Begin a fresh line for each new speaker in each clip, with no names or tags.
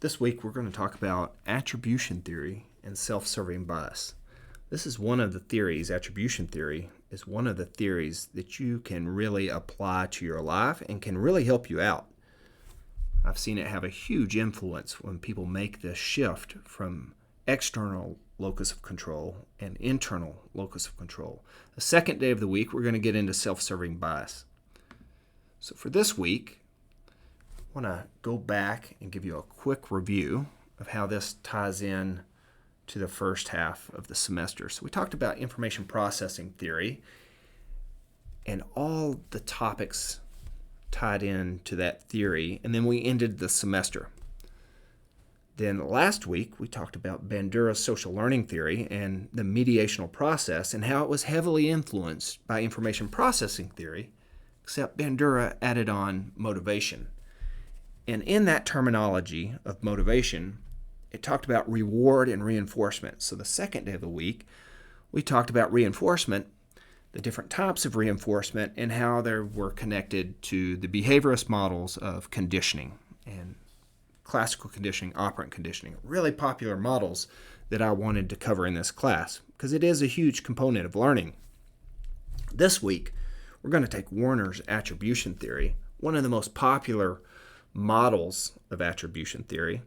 This week we're going to talk about attribution theory and self-serving bias. This is one of the theories, attribution theory, is one of the theories that you can really apply to your life and can really help you out. I've seen it have a huge influence when people make this shift from external locus of control and internal locus of control. The second day of the week, we're going to get into self-serving bias. So for this week, I want to go back and give you a quick review of how this ties in to the first half of the semester. So we talked about information processing theory and all the topics tied in to that theory, and then we ended the semester. Then last week, we talked about Bandura's social learning theory and the mediational process and how it was heavily influenced by information processing theory, except Bandura added on motivation. And in that terminology of motivation, it talked about reward and reinforcement. So the second day of the week, we talked about reinforcement, the different types of reinforcement, and how they were connected to the behaviorist models of conditioning and classical conditioning, operant conditioning, really popular models that I wanted to cover in this class because it is a huge component of learning. This week, we're going to take Warner's attribution theory, one of the most popular models of attribution theory,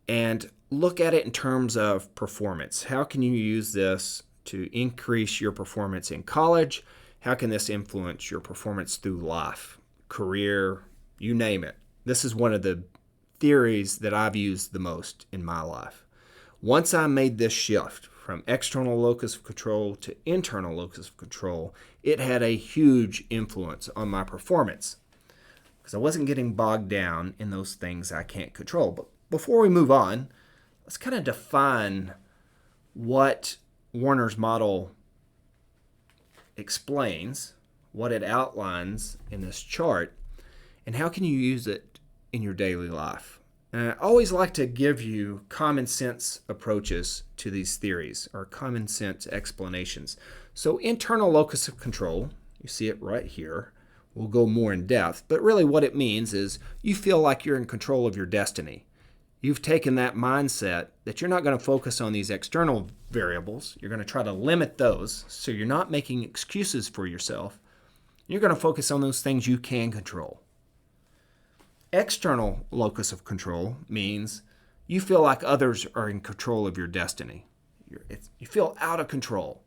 and look at it in terms of performance. How can you use this to increase your performance in college? How can this influence your performance through life, career, you name it? This is one of the theories that I've used the most in my life. Once I made this shift from external locus of control to internal locus of control, it had a huge influence on my performance because I wasn't getting bogged down in those things I can't control. But before we move on, let's kind of define what Warner's model explains, what it outlines in this chart, and how can you use it in your daily life. And I always like to give you common sense approaches to these theories, or common sense explanations. So internal locus of control, you see it right here. We'll go more in depth, but really what it means is you feel like you're in control of your destiny. You've taken that mindset that you're not going to focus on these external variables. You're going to try to limit those so you're not making excuses for yourself. You're going to focus on those things you can control. External locus of control means you feel like others are in control of your destiny. You feel out of control,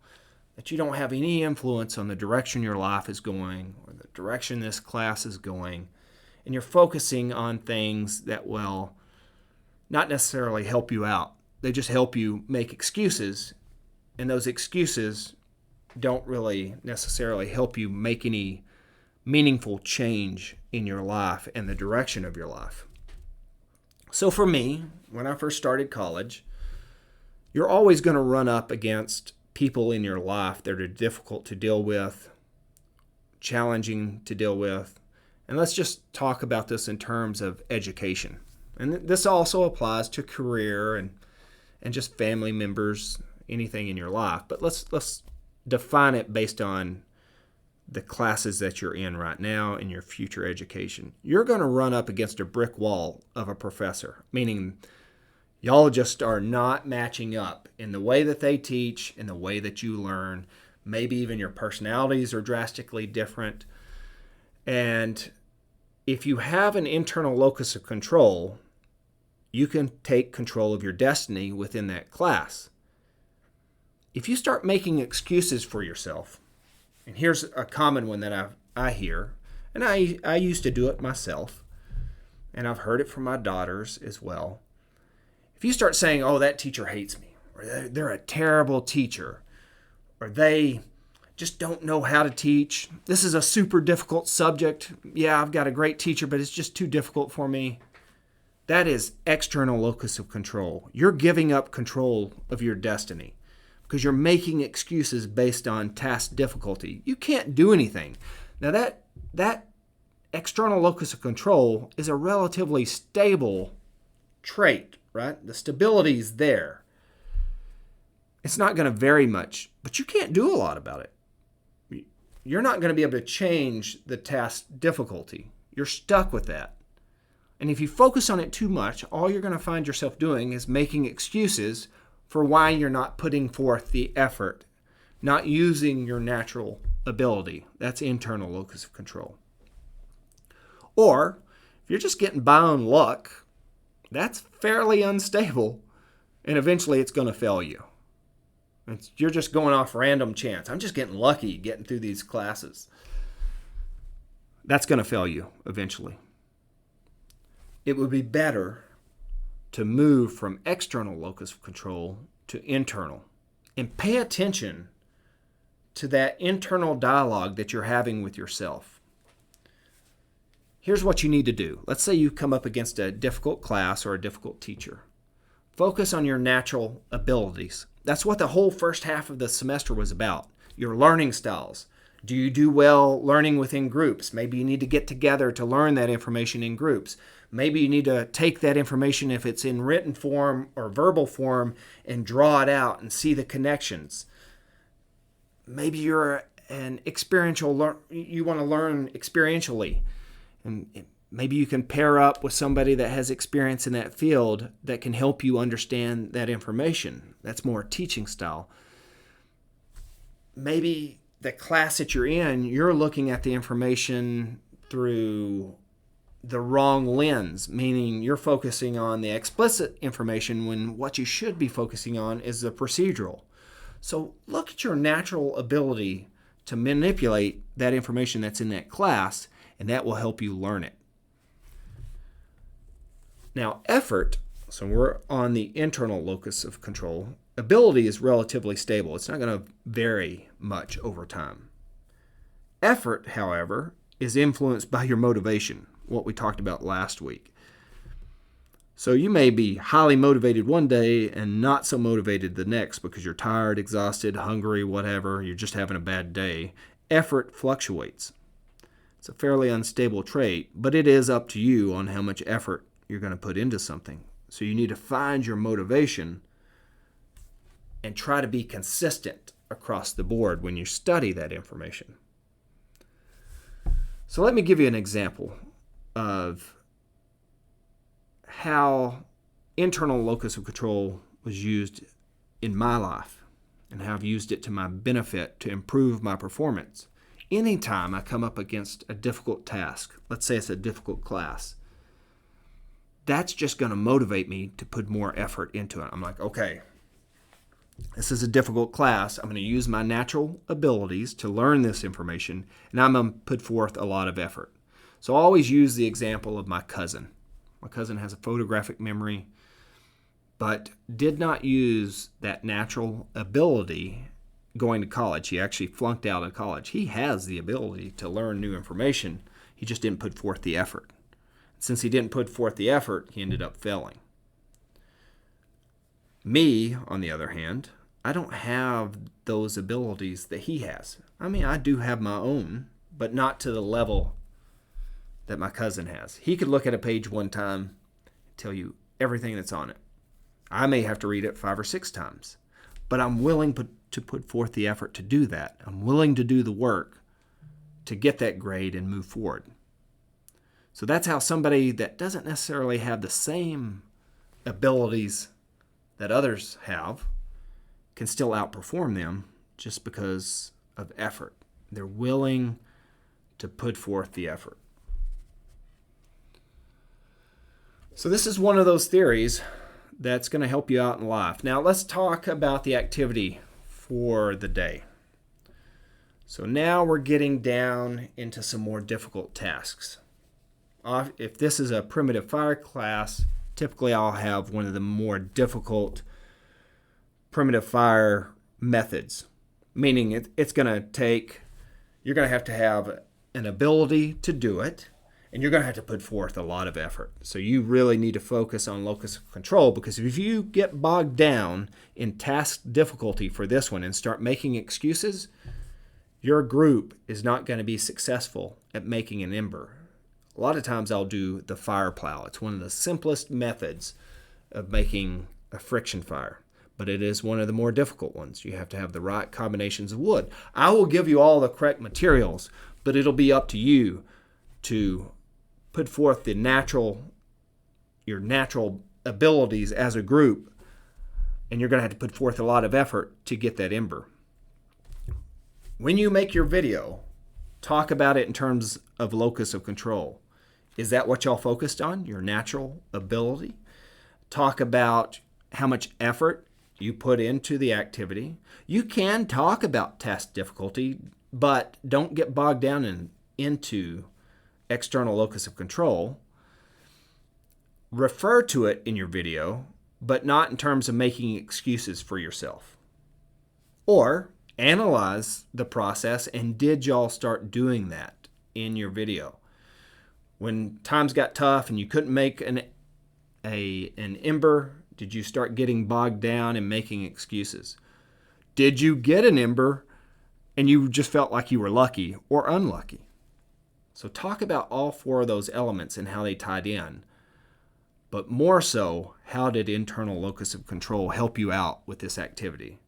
that you don't have any influence on the direction your life is going or the direction this class is going, and you're focusing on things that will not necessarily help you out. They just help you make excuses, and those excuses don't really necessarily help you make any meaningful change in your life and the direction of your life. So for me, when I first started college, you're always going to run up against people in your life that are difficult to deal with, challenging to deal with. And let's just talk about this in terms of education. And this also applies to career and just family members, anything in your life. But let's define it based on the classes that you're in right now in your future education. You're going to run up against a brick wall of a professor, meaning y'all just are not matching up in the way that they teach, in the way that you learn. Maybe even your personalities are drastically different. And if you have an internal locus of control, you can take control of your destiny within that class. If you start making excuses for yourself, and here's a common one that I hear, and I used to do it myself, and I've heard it from my daughters as well. If you start saying, oh, that teacher hates me, or they're a terrible teacher, or they just don't know how to teach, this is a super difficult subject, yeah, I've got a great teacher, but it's just too difficult for me. That is external locus of control. You're giving up control of your destiny because you're making excuses based on task difficulty. You can't do anything. Now that external locus of control is a relatively stable trait, right? The stability is there. It's not going to vary much, but you can't do a lot about it. You're not going to be able to change the task difficulty. You're stuck with that. And if you focus on it too much, all you're going to find yourself doing is making excuses for why you're not putting forth the effort, not using your natural ability. That's internal locus of control. Or if you're just getting by on luck, that's fairly unstable, and eventually it's going to fail you. You're just going off random chance. I'm just getting lucky getting through these classes. That's going to fail you eventually. It would be better to move from external locus of control to internal and pay attention to that internal dialogue that you're having with yourself. Here's what you need to do. Let's say you come up against a difficult class or a difficult teacher. Focus on your natural abilities. That's what the whole first half of the semester was about. Your learning styles. Do you do well learning within groups? Maybe you need to get together to learn that information in groups. Maybe you need to take that information, if it's in written form or verbal form, and draw it out and see the connections. Maybe you're an experiential you want to learn experientially. And maybe you can pair up with somebody that has experience in that field that can help you understand that information. That's more teaching style. Maybe the class that you're in, you're looking at the information through the wrong lens, meaning you're focusing on the explicit information when what you should be focusing on is the procedural. So look at your natural ability to manipulate that information that's in that class, and that will help you learn it. Now, effort, so we're on the internal locus of control. Ability is relatively stable. It's not going to vary much over time. Effort, however, is influenced by your motivation, what we talked about last week. So you may be highly motivated one day and not so motivated the next because you're tired, exhausted, hungry, whatever. You're just having a bad day. Effort fluctuates. It's a fairly unstable trait, but it is up to you on how much effort you're going to put into something. So you need to find your motivation and try to be consistent across the board when you study that information. So let me give you an example of how internal locus of control was used in my life and how I've used it to my benefit to improve my performance. Anytime I come up against a difficult task, let's say it's a difficult class, that's just going to motivate me to put more effort into it. I'm like, okay, this is a difficult class. I'm going to use my natural abilities to learn this information, and I'm going to put forth a lot of effort. So I always use the example of my cousin. My cousin has a photographic memory, but did not use that natural ability going to college. He actually flunked out of college. He has the ability to learn new information. He just didn't put forth the effort. Since he didn't put forth the effort, he ended up failing. Me, on the other hand, I don't have those abilities that he has. I mean, I do have my own, but not to the level that my cousin has. He could look at a page one time and tell you everything that's on it. I may have to read it 5 or 6 times, but I'm willing to put forth the effort to do that. I'm willing to do the work to get that grade and move forward. So that's how somebody that doesn't necessarily have the same abilities that others have can still outperform them just because of effort. They're willing to put forth the effort. So this is one of those theories that's going to help you out in life. Now let's talk about the activity for the day. So now we're getting down into some more difficult tasks. If this is a primitive fire class, typically I'll have one of the more difficult primitive fire methods, meaning it's going to take, you're going to have an ability to do it, and you're going to have to put forth a lot of effort. So you really need to focus on locus of control, because if you get bogged down in task difficulty for this one and start making excuses, your group is not going to be successful at making an ember. A lot of times I'll do the fire plow. It's one of the simplest methods of making a friction fire, but it is one of the more difficult ones. You have to have the right combinations of wood. I will give you all the correct materials, but it'll be up to you to put forth the natural your natural abilities as a group, and you're going to have to put forth a lot of effort to get that ember. When you make your video, talk about it in terms of locus of control. Is that what y'all focused on, your natural ability? Talk about how much effort you put into the activity. You can talk about test difficulty, but don't get bogged down into external locus of control. Refer to it in your video, but not in terms of making excuses for yourself. Or analyze the process, and did y'all start doing that in your video? When times got tough and you couldn't make an ember, did you start getting bogged down and making excuses? Did you get an ember and you just felt like you were lucky or unlucky? So talk about all four of those elements and how they tied in. But more so, how did internal locus of control help you out with this activity?